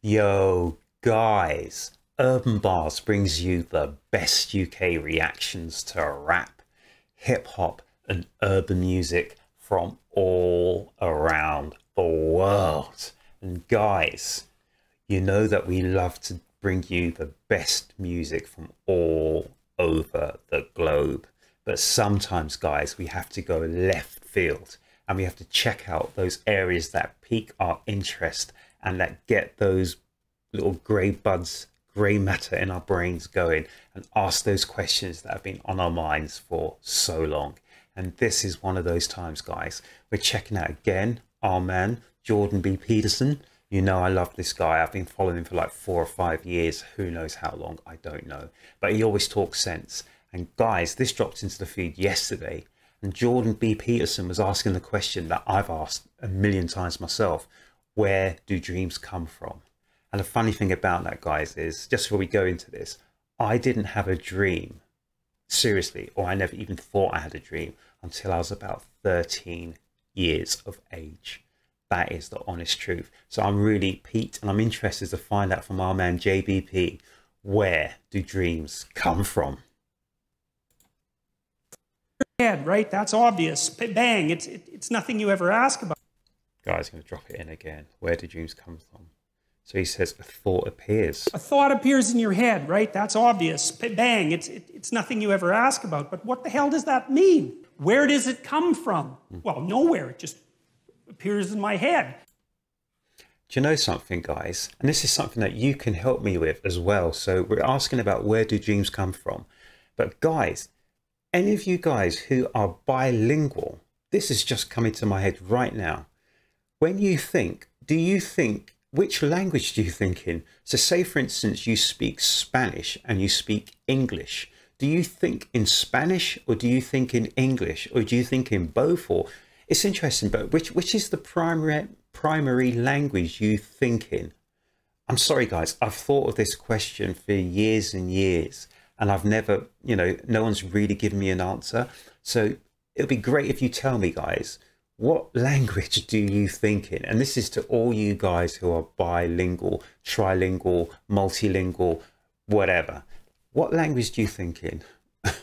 Yo, guys, Urb'n Barz brings you the best UK reactions to rap, hip hop, and urban music from all around the world. And guys, you know that we love to bring you the best music from all over the globe. But sometimes, guys, we have to go left field and we have to check out those areas that pique our interest and that get those little grey buds, grey matter in our brains going, and ask those questions that have been on our minds for so long. And this is one of those times, guys. We're checking out again our man, Urb'n B Peterson. You know I love this guy. I've been following him for like 4 or 5 years. Who knows how long? I don't know. But he always talks sense. And guys, this dropped into the feed yesterday. And Urb'n B Peterson was asking the question that I've asked a million times myself. Where do dreams come from? And the funny thing about that, guys, is just before we go into this, I didn't have a dream, seriously, or I never even thought I had a dream until I was about 13 years of age. That is the honest truth. So I'm really piqued and I'm interested to find out from our man JBP, where do dreams come from? Head, right? That's obvious. Bang! It's nothing you ever ask about. Guys, I'm going to drop it in again. Where do dreams come from? So he says a thought appears. A thought appears in your head, right? That's obvious. Bang! It's nothing you ever ask about. But what the hell does that mean? Where does it come from? Well, nowhere. It just appears in my head. Do you know something, guys? And this is something that you can help me with as well. So we're asking about where do dreams come from? But guys, any of you guys who are bilingual, this is just coming to my head right now. When you think, do you think, which language do you think in? So say, for instance, you speak Spanish and you speak English. Do you think in Spanish or do you think in English, or do you think in both? Or it's interesting, but which is the primary language you think in? I'm sorry, guys, I've thought of this question for years and years, and I've never, no one's really given me an answer. So it'll be great if you tell me, guys, what language do you think in? And this is to all you guys who are bilingual, trilingual, multilingual, whatever. What language do you think in? I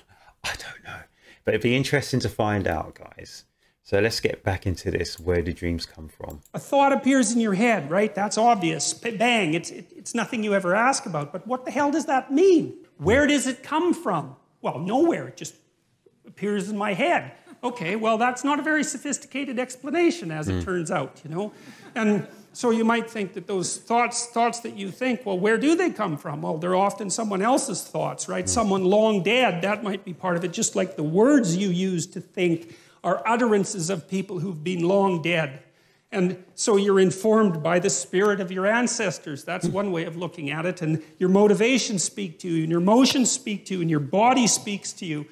don't know, but it'd be interesting to find out, guys. So let's get back into this. Where do dreams come from? A thought appears in your head, right? That's obvious. Bang! It's nothing you ever ask about. But what the hell does that mean? Where does it come from? Well, nowhere. It just appears in my head. Okay, well, that's not a very sophisticated explanation, as it turns out, And so you might think that those thoughts that you think, well, where do they come from? Well, they're often someone else's thoughts, right? Someone long dead, that might be part of it, just like the words you use to think are utterances of people who've been long dead. And so you're informed by the spirit of your ancestors. That's one way of looking at it. And your motivations speak to you, and your emotions speak to you, and your body speaks to you.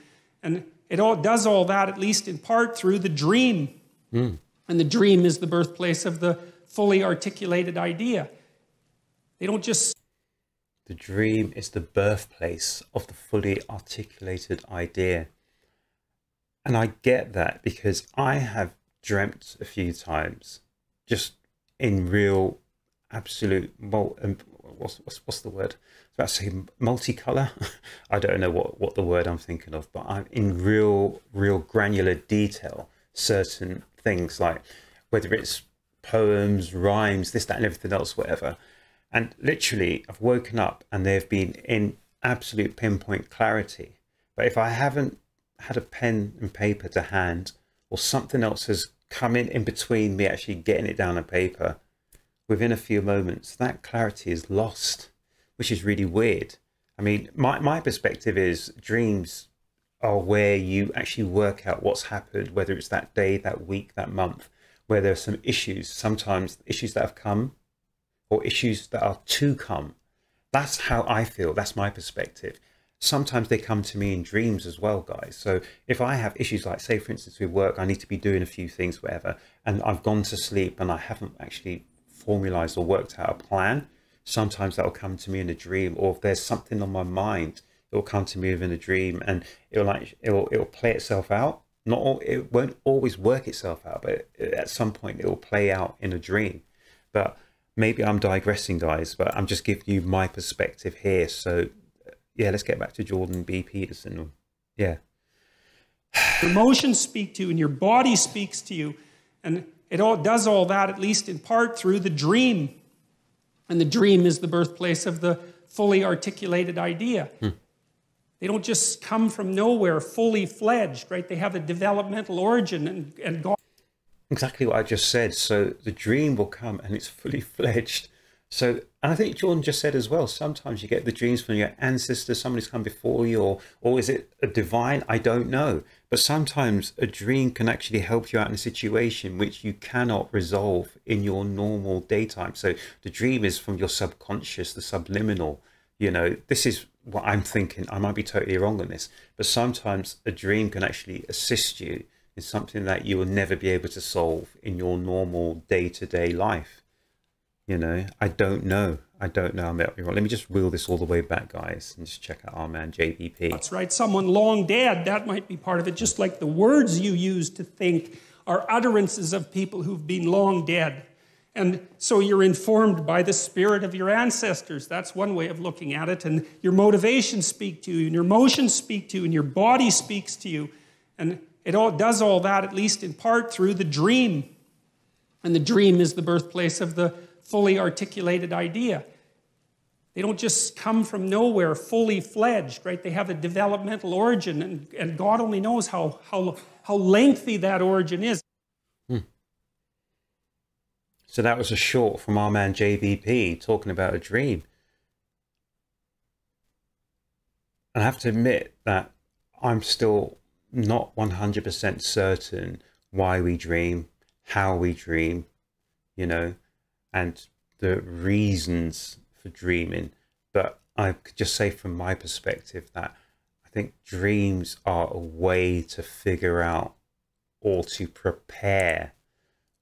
And it all does all that, at least in part, through the dream. And the dream is the birthplace of the fully articulated idea. They don't just... The dream is the birthplace of the fully articulated idea. And I get that because I have dreamt a few times, just in real, absolute, what's the word? I was about to say multicolor. I don't know what the word I'm thinking of, but I'm in real granular detail, certain things, like whether it's poems, rhymes, this, that, and everything else, whatever. And literally I've woken up and they've been in absolute pinpoint clarity. But if I haven't had a pen and paper to hand, or something else has come in between me actually getting it down on paper, within a few moments that clarity is lost, which is really weird. I mean, my perspective is dreams are where you actually work out what's happened, whether it's that day, that week, that month, where there are some issues, sometimes issues that have come or issues that are to come. That's how I feel. That's my perspective. Sometimes they come to me in dreams as well, guys. So if I have issues, like say, for instance, with work, I need to be doing a few things, whatever, and I've gone to sleep and I haven't actually formalized or worked out a plan, sometimes that will come to me in a dream. Or if there's something on my mind, it will come to me within a dream, and it'll play itself out. It won't always work itself out, but at some point it will play out in a dream. But maybe I'm digressing, guys, but I'm just giving you my perspective here. So yeah, let's get back to Jordan B. Peterson. Yeah. Your emotions speak to you and your body speaks to you. And it all does all that, at least in part, through the dream. And the dream is the birthplace of the fully articulated idea. They don't just come from nowhere fully fledged, right? They have a developmental origin and God. Exactly what I just said. So the dream will come and it's fully fledged. So, and I think Jordan just said as well, sometimes you get the dreams from your ancestors, somebody's come before you, or is it a divine? I don't know. But sometimes a dream can actually help you out in a situation which you cannot resolve in your normal daytime. So the dream is from your subconscious, the subliminal. You know, this is what I'm thinking. I might be totally wrong on this, but sometimes a dream can actually assist you in something that you will never be able to solve in your normal day-to-day life. You know, I don't know. I don't know. I might be wrong. Let me just wheel this all the way back, guys, and just check out our man JBP. That's right. Someone long dead, that might be part of it. Just like the words you use to think are utterances of people who've been long dead. And so you're informed by the spirit of your ancestors. That's one way of looking at it. And your motivations speak to you, and your emotions speak to you, and your body speaks to you. And it all does all that, at least in part, through the dream. And the dream is the birthplace of the fully articulated idea. They don't just come from nowhere fully fledged, right? They have a developmental origin, and God only knows how lengthy that origin is. So that was a short from our man JVP talking about a dream. And I have to admit that I'm still not 100% certain why we dream, how we dream, you know, and the reasons for dreaming. But I could just say from my perspective that I think dreams are a way to figure out or to prepare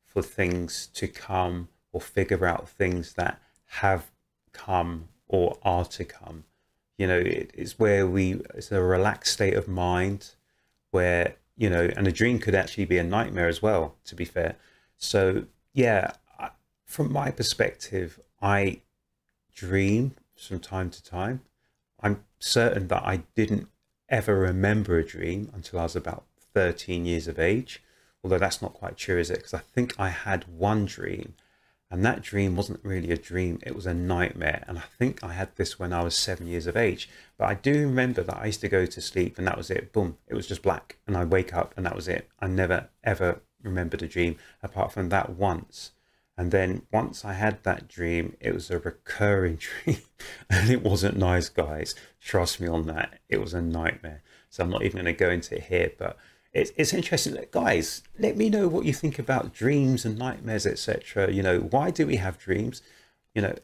for things to come, or figure out things that have come or are to come. You know, it's where it's a relaxed state of mind where, you know, and a dream could actually be a nightmare as well, to be fair. So yeah, from my perspective, I dream from time to time. I'm certain that I didn't ever remember a dream until I was about 13 years of age. Although that's not quite true, is it? Because I think I had one dream, and that dream wasn't really a dream. It was a nightmare. And I think I had this when I was 7 years of age. But I do remember that I used to go to sleep and that was it. Boom. It was just black. And I wake up and that was it. I never, ever remembered a dream apart from that once. And then once I had that dream, it was a recurring dream. And it wasn't nice, guys. Trust me on that. It was a nightmare. So I'm not even going to go into it here. But it's interesting. Guys, let me know what you think about dreams and nightmares, etc. You know, why do we have dreams? You know,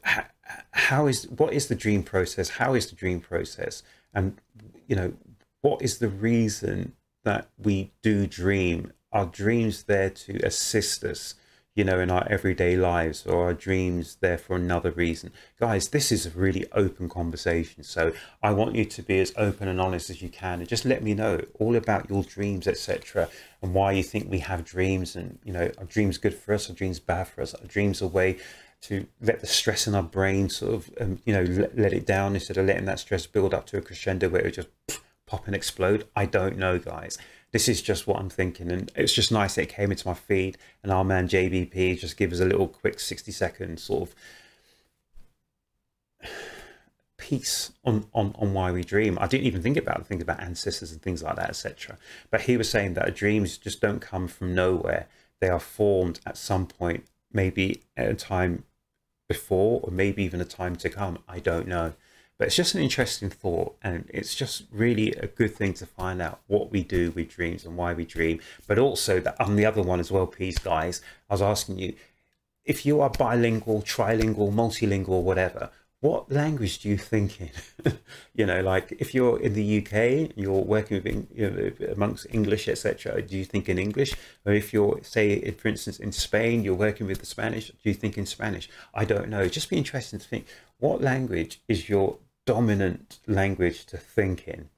what is the dream process? How is the dream process? And, you know, what is the reason that we do dream? Are dreams there to assist us, you know, in our everyday lives, or are dreams there for another reason? Guys, this is a really open conversation. So I want you to be as open and honest as you can, and just let me know all about your dreams, etc., and why you think we have dreams. And, you know, are dreams good for us? Are dreams bad for us? Are dreams a way to let the stress in our brain sort of, you know, let it down instead of letting that stress build up to a crescendo where it would just pop and explode? I don't know, guys. This is just what I'm thinking, and it's just nice that it came into my feed, and our man JBP just give us a little quick 60-second sort of piece on why we dream. I didn't even think about ancestors and things like that, etc. But he was saying that dreams just don't come from nowhere. They are formed at some point, maybe at a time before, or maybe even a time to come. I don't know. But it's just an interesting thought, and it's just really a good thing to find out what we do with dreams and why we dream. But also that on the other one as well, please, guys, I was asking you, if you are bilingual, trilingual, multilingual, whatever, what language do you think in? You know, like if you're in the UK, you're working with, you know, amongst English, etc., do you think in English? Or if you're, say, for instance, in Spain, you're working with the Spanish, do you think in Spanish? I don't know. Just be interesting to think, what language is your dominant language to think in?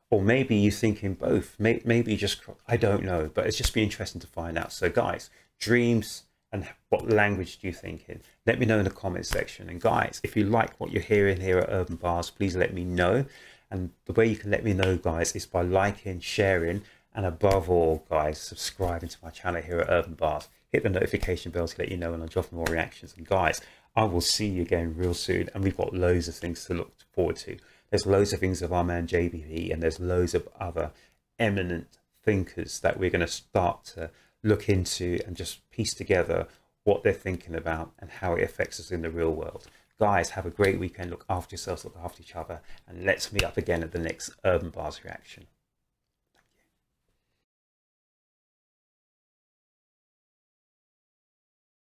Or maybe you think in both, maybe just, I don't know, but it's just be interesting to find out. So guys, dreams And what language do you think in? Let me know in the comment section. And guys, if you like what you're hearing here at Urb'n Barz, please let me know. And the way you can let me know, guys, is by liking, sharing, and above all, guys, subscribing to my channel here at Urb'n Barz. Hit the notification bell to let you know when I'm dropping more reactions. And guys, I will see you again real soon. And we've got loads of things to look forward to. There's loads of things of our man JBP, and there's loads of other eminent thinkers that we're going to start to look into and just piece together what they're thinking about and how it affects us in the real world. Guys, have a great weekend. Look after yourselves, look after each other, and let's meet up again at the next Urb'n Barz reaction.